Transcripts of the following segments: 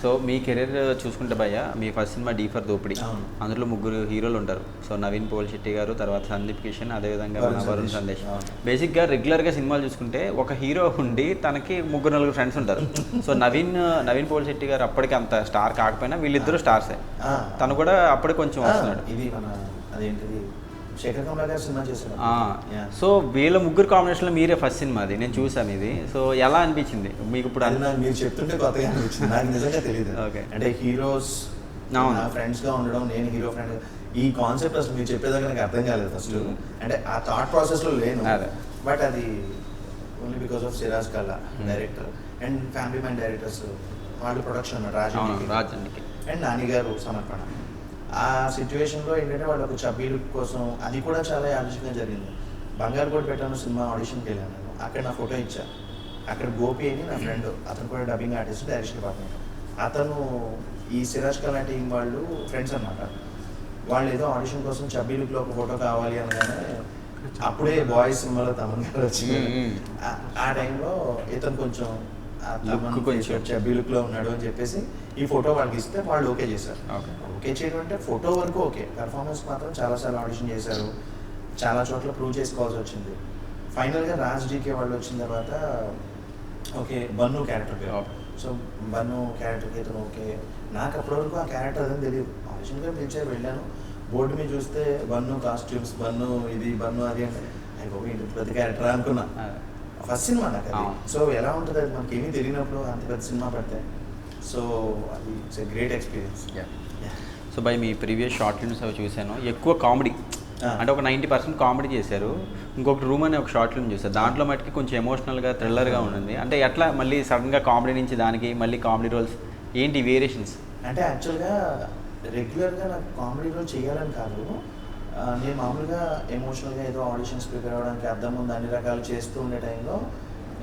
So మీ career చూసుకుంటే భయ్య, మీ first cinema D for దోపిడి, అందులో 3 హీరోలు ఉంటారు. సో నవీన్ పోల్శెట్టి గారు, తర్వాత సందీప్ కిషన్, అదేవిధంగా మన వరుణ్ సందేశ్. బేసిక్గా రెగ్యులర్గా సినిమాలు చూసుకుంటే ఒక హీరో ఉండి తనకి 3-4 ఫ్రెండ్స్ ఉంటారు. సో నవీన్ పోల్శెట్టి గారు అప్పటికి అంత స్టార్ కాకపోయినా వీళ్ళిద్దరూ స్టార్సే. తను కూడా అప్పటికి కొంచెం వస్తున్నాడు. ఇది మన అదేంటిది శేఖర్ కమల గారు సినిమా చేశారు. సో వీళ్ళ 3 కాంబినేషన్లో మీరే ఫస్ట్ సినిమా, అది నేను చూసాను. ఇది సో ఎలా అనిపించింది మీకు? ఇప్పుడు మీరు చెప్తుంటే కొత్తగా అనిపించింది, నాకు నిజంగా తెలియదు. ఓకే, అంటే హీరోస్ ఫ్రెండ్స్ గా ఉండడం, నేను హీరో ఫ్రెండ్, ఈ కాన్సెప్ట్ అసలు మీరు చెప్పేదాకా నాకు అర్థం కాలేదు ఫస్ట్. అంటే ఆ థాట్ ప్రాసెస్ లో లేను. బట్ అది ఓన్లీ బికాస్ ఆఫ్ సిరాజ్ కల్లా director and family man directors, వాళ్ళు ప్రొడక్షన్ రాజన్కి అండ్ నాని గారు సమర్పణ. ఆ సిచ్యువేషన్లో ఏంటంటే వాళ్ళు ఒక చబ్బీ లుక్ కోసం, అది కూడా చాలా యాదృచ్ఛికంగా జరిగింది. బంగారు కూడా పెట్టాను సినిమా ఆడిషన్కి వెళ్ళాను నేను. అక్కడ నా ఫోటో ఇచ్చా. అక్కడ గోపి అని నా ఫ్రెండ్, అతను కూడా డబ్బింగ్ ఆర్టిస్ట్, డైరెక్షన్ డిపార్ట్మెంట్. అతను ఈ సిరాజ్ కల్లా టీం వాళ్ళు ఫ్రెండ్స్ అనమాట. వాళ్ళు ఏదో ఆడిషన్ కోసం చబ్బీ లుక్లో ఒక ఫోటో కావాలి అనగానే, అప్పుడే బాయ్స్ సినిమాలో తమన్ గారు వచ్చింది. ఆ టైంలో ఇతను కొంచెం చబ్బీ లుక్లో ఉన్నాడు అని చెప్పేసి ఈ ఫోటో వాళ్ళకి ఇస్తే వాళ్ళు ఓకే చేశారు. ఓకే చేయడం అంటే ఫోటో వరకు ఓకే, పెర్ఫార్మెన్స్ మాత్రం చాలాసార్లు ఆడిషన్ చేశారు, చాలా చోట్ల ప్రూవ్ చేసుకోవాల్సి వచ్చింది. ఫైనల్గా రాజ్ డీకే వాళ్ళు వచ్చిన తర్వాత ఓకే బన్ను క్యారెక్టర్ పేరు. సో బన్ను క్యారెక్టర్కి ఇతను ఓకే. నాకు అప్పటివరకు ఆ క్యారెక్టర్ అదని తెలియదు. ఆడిషన్గా పిలిచారు, వెళ్ళాను. బోర్డు మీద చూస్తే బన్ను కాస్ట్యూమ్స్, బన్ను ఇది, బన్ను అది అంటే అయిపోయి ఇంటి పెద్ద క్యారెక్టర్ అనుకున్నా. ఫస్ట్ సినిమా నాకు అది. సో ఎలా ఉంటుంది అది మనకి ఏమీ తెలియనప్పుడు అంత పెద్ద సినిమా పడితే. సో అది it's a great experience. So by me previous short films అవి చూశాను, ఎక్కువ కామెడీ, అంటే ఒక 90% కామెడీ చేశారు. ఇంకొకటి రూమ్ అనే ఒక షార్ట్ ఫిల్మ్ చూసారు, దాంట్లో మటుకి కొంచెం ఎమోషనల్గా థ్రిల్లర్గా ఉంటుంది. అంటే ఎట్లా మళ్ళీ సడన్గా కామెడీ నుంచి దానికి మళ్ళీ కామెడీ రోల్స్ ఏంటి వేరియేషన్స్? అంటే యాక్చువల్గా రెగ్యులర్గా నాకు కామెడీ రోల్ చేయాలని కాదు, నేను మామూలుగా ఎమోషనల్గా ఏదో ఆడిషన్స్ ప్రిపేర్ అవ్వడానికి అర్థం ముందు అన్ని రకాలు చేస్తూ ఉండే టైంలో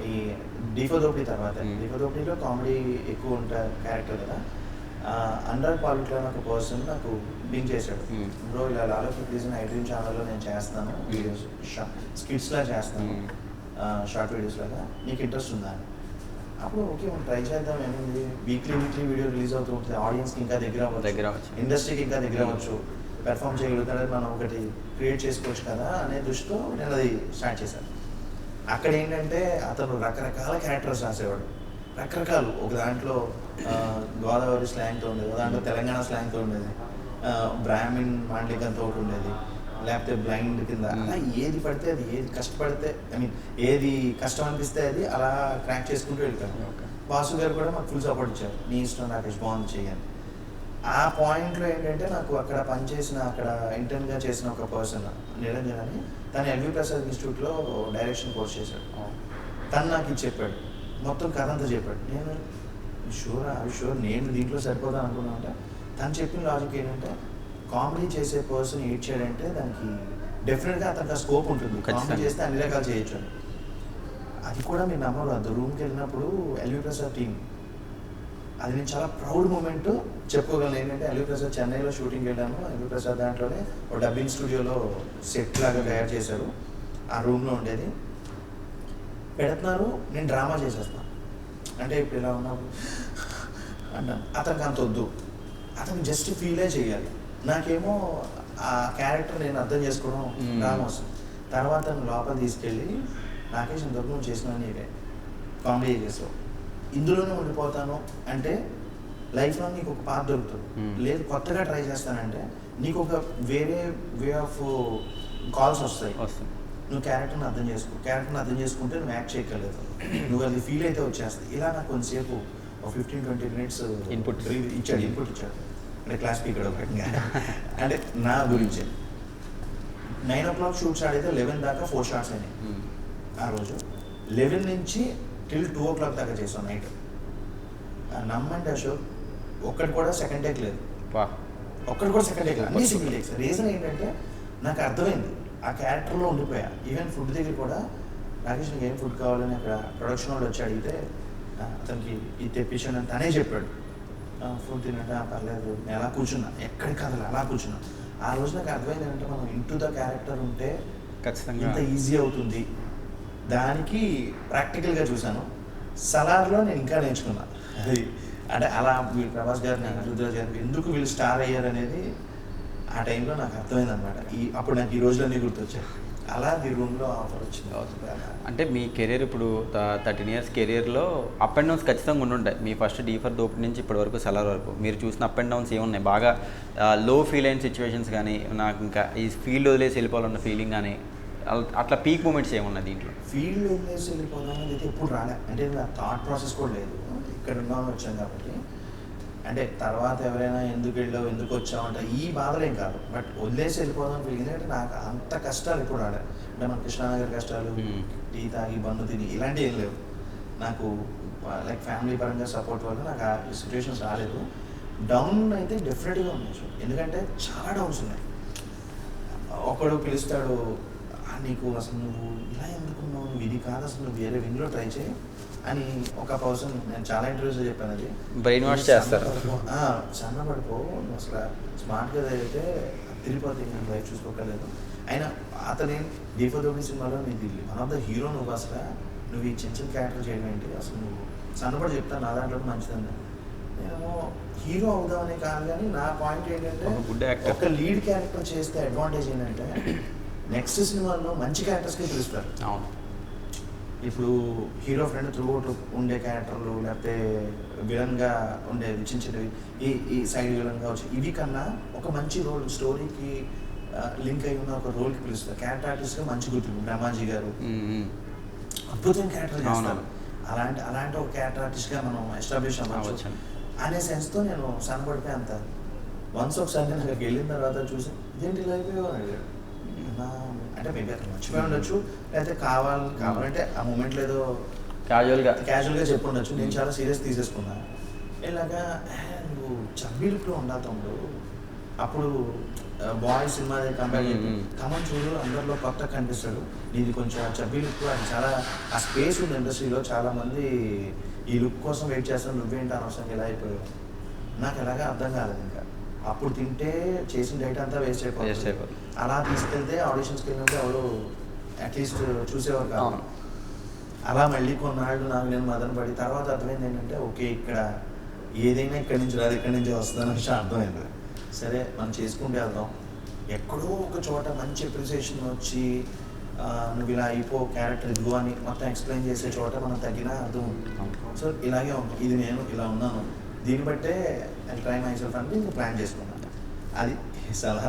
ఈ డీ ఫర్ దోపిడి తర్వాత, డీ ఫర్ దోపిడిలో కామెడీ ఎక్కువ ఉంటా క్యారెక్టర్ కదా. అండర్ పాలిట్లో ఒక పర్సన్ నాకు లింక్ చేశాడు, బ్రో ఇలా లాలో ప్లీజ్ ఐ డ్రీమ్ ఛానల్లో నేను చేస్తాను వీడియోస్, స్కిట్స్లా చేస్తాను, షార్ట్ వీడియోస్ లాగా, నీకు ఇంట్రెస్ట్ ఉందా అని. అప్పుడు ఓకే మనం ట్రై చేద్దాం, ఏముంది, వీక్లీ వీడియో రిలీజ్ అవుతూ ఉంటుంది, ఆడియన్స్కి ఇంకా దగ్గర అవ్వచ్చు, ఇండస్ట్రీకి ఇంకా దగ్గర అవ్వచ్చు, పెర్ఫామ్ చేయగలుగుతాడని మనం ఒకటి క్రియేట్ చేసుకోవచ్చు కదా అనే దృష్టితో నేను అది స్టార్ట్ చేశాను. అక్కడ ఏంటంటే అతను రకరకాల క్యారెక్టర్స్ రాసేవాడు, రకరకాలు. ఒక దాంట్లో గోదావరి స్లాంగ్తో ఉండేది, ఒక దాంట్లో తెలంగాణ స్లాంగ్తో ఉండేది, బ్రాహ్మిన్ మాండలికంతో ఒకటి ఉండేది, లేకపోతే బ్లైండ్ కింద, అలా ఏది పడితే అది, ఏది కష్టపడితే ఏది కష్టం అనిపిస్తే అది అలా క్రాక్ చేసుకుంటూ వెళ్ళిపోయాను. వాసు గారు కూడా మాకు ఫుల్ సపోర్ట్ ఇచ్చారు, నీ ఇష్టం రాకేష్ బాగుంది చేయాలి. ఆ పాయింట్లో ఏంటంటే నాకు అక్కడ పనిచేసిన, అక్కడ ఇంటర్న్గా చేసిన ఒక పర్సన్ నిరంజన్ అని, తను ఎల్వి ప్రసాద్ ఇన్స్టిట్యూట్లో డైరెక్షన్ కోర్స్ చేశాడు. తను నాకు ఇది చెప్పాడు, మొత్తం కథ అంతా చెప్పాడు. నేను షూర్ నేను దీంట్లో సరిపోతాను అనుకున్నా. అంటే తను చెప్పిన లాజిక్ ఏంటంటే, కామెడీ చేసే పర్సన్ ఏడ్ చేయడంటే దానికి డెఫినెట్గా అతనికి ఆ స్కోప్ ఉంటుంది, కామెడీ చేస్తే అన్ని రకాలు చేయొచ్చు అని. అది కూడా మీరు నమ్మరు, అది రూమ్కి వెళ్ళినప్పుడు ఎల్వి ప్రసాద్ టీం, అది నేను చాలా ప్రౌడ్ మూమెంట్ చెప్పుకోగలను. ఏంటంటే ఎల్వి ప్రసాద్ చెన్నైలో షూటింగ్ వెళ్ళాను, ఎల్వి ప్రసాద్ దాంట్లోనే ఒక డబ్బింగ్ స్టూడియోలో సెట్ లాగా తయారు చేశారు, ఆ రూమ్లో ఉండేది. పెడుతున్నారు, నేను డ్రామా చేసేస్తాను. అంటే ఇప్పుడు ఇలా ఉన్నాము అంటాను, అతనికి అంత వద్దు, అతనికి జస్ట్ ఫీలే చేయాలి. నాకేమో ఆ క్యారెక్టర్ నేను అర్థం చేసుకోవడం డ్రామా వస్తుంది. తర్వాత లోపల తీసుకెళ్ళి నాకేసి ఇంతకు నువ్వు చేసిన నీవే కామెడీ చేసావు, ఇందులోనే ఉండిపోతాను అంటే లైఫ్లో నీకు ఒక పార్ట్ దొరుకుతుంది. లేదు కొత్తగా ట్రై చేస్తానంటే నీకు ఒక వేరే వే ఆఫ్ కాల్స్ వస్తాయి. నువ్వు క్యారెక్టర్ని అర్థం చేసుకో, క్యారెక్టర్ని అర్థం చేసుకుంటే నువ్వు యాక్ట్ చేయగలదు, నువ్వు అది ఫీల్ అయితే వచ్చేస్తుంది. ఇలా నాకు కొంతసేపు ఒక 15-20 minutes ఇన్పుట్ ఇచ్చాడు. అంటే క్లాస్ స్పీకర్ ఒకటిగా, అంటే నా గురించి 9 o'clock షూట్ స్టార్ట్ అయితే 11 దాకా 4 shots అయినాయి ఆ రోజు. 11 నుంచి till 2 o'clock దాకా చేసాం నైట్. నమ్మంటే అశోక్ ఒక్కటి కూడా సెకండ్ టేక్ లేదు, ఒక్కటి కూడా సెకండ్ టేక్ లేదు, అన్ని సింగిల్ టేక్స్. రీజన్ ఏంటంటే నాకు అర్థమైంది, ఆ క్యారెక్టర్లో ఉండిపోయా. ఈవెన్ ఫుడ్ దగ్గర కూడా రాకేష్ నీకు ఏం ఫుడ్ కావాలని అక్కడ ప్రొడక్షన్ వాళ్ళు వచ్చి అడిగితే అతనికి ఇది తెప్పించాను అని తనే చెప్పాడు. ఫుడ్ తినట్టు పర్లేదు, నేను అలా కూర్చున్నా, ఎక్కడికి కదలా అలా కూర్చున్నా. ఆ రోజు నాకు అర్థమైంది ఏంటంటే మనం ఇంటూ ద క్యారెక్టర్ ఉంటే ఖచ్చితంగా ఇంత ఈజీ అవుతుంది. దానికి ప్రాక్టికల్గా చూశాను. సలార్లో నేను ఇంకా నేర్చుకున్నా. అంటే అలా వీళ్ళు ప్రభాస్ గారిని రుద్రాజ్ గారిని ఎందుకు వీళ్ళు స్టార్ అయ్యారు అనేది ఆ టైంలో నాకు అర్థమైంది అనమాట. అప్పుడు నాకు ఈ రోజులన్నీ గుర్తొచ్చాయి. అలా ఈ రూమ్లో ఆఫర్ వచ్చింది. అంటే మీ కెరీర్ ఇప్పుడు 13 years కెరీర్లో అప్ అండ్ డౌన్స్ ఖచ్చితంగా ఉండుంటాయి. మీ ఫస్ట్ డీఫర్ దోపిడి నుంచి ఇప్పటి వరకు సలార్ వరకు మీరు చూసిన అప్ అండ్ డౌన్స్ ఏమున్నాయి? బాగా లో ఫీల్ అయిన సిచ్యువేషన్స్ కానీ, నాకు ఇంకా ఈ ఫీల్డ్ వదిలేసి వెళ్ళిపోవాలన్న ఫీలింగ్ కానీ, అట్లా పీక్ మూమెంట్స్ ఏమున్నాయి దీంట్లో? ఫీల్డ్ వదిలేసి వెళ్ళిపోదాం అనేది ఎప్పుడు రాలే. అంటే నా థాట్ ప్రాసెస్ కూడా లేదు. ఇక్కడ ఉన్నామని వచ్చాం కాబట్టి, అంటే తర్వాత ఎవరైనా ఎందుకు వెళ్ళావు ఎందుకు వచ్చావు అంటే ఈ బాధలేం కాదు. బట్ వదిలేసి వెళ్ళిపోదాం ఫీలింగ్. ఎందుకంటే నాకు అంత కష్టాలు ఎప్పుడు రాలే. అంటే మన కృష్ణానగర్ కష్టాలు, టీ తాగి బంధు తిని ఇలాంటివి ఏం లేవు నాకు. లైక్ ఫ్యామిలీ పరంగా సపోర్ట్ వల్ల నాకు ఆ సిచ్యువేషన్స్ రాలేదు. డౌన్ అయితే డెఫినెట్గా ఉన్నాయి. ఎందుకంటే చాలా డౌన్స్ ఉన్నాయి. ఒకడు పిలుస్తాడు, నీకు అసలు నువ్వు ఇలా ఎందుకున్నావు, నువ్వు ఇది కాదు, అసలు నువ్వు వేరే వింగ్లో ట్రై చేయి అని ఒక పర్సన్, నేను చాలా ఇంటర్వ్యూస్లో చెప్పాను అది. బ్రెయిన్ వాష్ చేస్తారు. సన్నపడిపో, నువ్వు అసలు స్మార్ట్గా అయితే తిరిగిపోతే నేను లైఫ్ చూసుకోగలేదు. అయినా అతని డీఫర్ దోపిడి సినిమాలో నీకు వన్ ఆఫ్ ద హీరో, నువ్వు అసలు నువ్వు ఈ చిన్న చిన్న క్యారెక్టర్ చేయడం ఏంటి, అసలు నువ్వు సన్నపడి చెప్తాను నా దాంట్లో మంచిదని. నేను హీరో అవుదామని కాదు, కానీ నా పాయింట్ ఏంటంటే ఒక లీడ్ క్యారెక్టర్ చేస్తే అడ్వాంటేజ్ ఏంటంటే నెక్స్ట్ సినిమాల్లో మంచి క్యారెక్టర్స్కి పిలుస్తారు. అవును. ఇప్పుడు హీరో ఫ్రెండ్ త్రూఅవుట్ ఉండే క్యారెక్టర్లు, లేకపోతే విలన్గా ఉండేవి చిన్న చిన్నవి, ఈ సైడ్ విలన్గా వచ్చి ఇవి కన్నా ఒక మంచి రోల్, స్టోరీకి లింక్ అయి ఉన్న ఒక రోల్కి పిలుస్తారు. క్యారెక్టర్ ఆర్టిస్ట్గా మంచి గుర్తు బ్రహ్మాజీ గారు అద్భుతమైన క్యారెక్టర్ చేస్తారు. అలాంటి ఒక క్యారెక్టర్ ఆర్టిస్ట్గా మనం ఎస్టాబ్లిష్ అవ్వచ్చు అనే సెన్స్తో నేను సన్నపడిపోయి అంత వన్స్ ఒకసారి నేను అక్కడికి వెళ్ళిన తర్వాత చూసి ఇదేంటి ఇలా అయిపోయావు అని అడిగాడు. అంటే మేబీ అక్కడ మర్చిపోయి ఉండొచ్చు, లేకపోతే కావాలంటే ఆ మూమెంట్లో ఏదో క్యాజువల్గా చెప్పి ఉండొచ్చు. నేను చాలా సీరియస్ తీసేసుకున్నా. ఇలాగా నువ్వు చబ్బీలులో ఉండాలి తమ్ముడు, అప్పుడు బాయ్ సినిమా కంపేర్ చేసి కమన్ చూడు అందరిలో కొత్త కనిపిస్తాడు, నీది కొంచెం చబ్బీ లుక్, అది చాలా ఆ స్పేస్ ఉంది ఇండస్ట్రీలో. చాలామంది ఈ లుక్ కోసం వెయిట్ చేస్తాను, నువ్వేంటి అనవసరంగా ఇలా అయిపోయావు. నాకు ఎలాగా అర్థం కాలేదు. ఇంకా అప్పుడు తింటే చేసిన డైట్ అంతా వేస్ట్ అయిపోతుంది. అలా తీసుకెళ్తే ఆడిషన్స్కి వెళ్ళినప్పుడు ఎవరు అట్లీస్ట్ చూసేవారు కాదు. అలా మళ్ళీ కొన్నాళ్ళు నాకు నేను మదన పడి తర్వాత అర్థమైంది ఏంటంటే ఓకే, ఇక్కడ ఏదైనా ఇక్కడి నుంచి రాదు, ఇక్కడి నుంచి వస్తుందని అర్థమైంది. సరే మనం చేసుకుంటే వెళ్దాం. ఎక్కడో ఒక చోట మంచి అప్రిసియేషన్ వచ్చి నువ్వు ఇలా అయిపో, క్యారెక్టర్ ఇదిగో అని మొత్తం ఎక్స్ప్లెయిన్ చేసే చోట మనం తగ్గినా అర్థం ఉంటుంది. సో ఇలాగే ఉంటుంది, ఇది నేను ఇలా ఉన్నాను, దీన్ని బట్టే ట్రై మై సెల్ఫ్ అంటే ప్లాన్ చేసుకున్నాను. అది సలహా.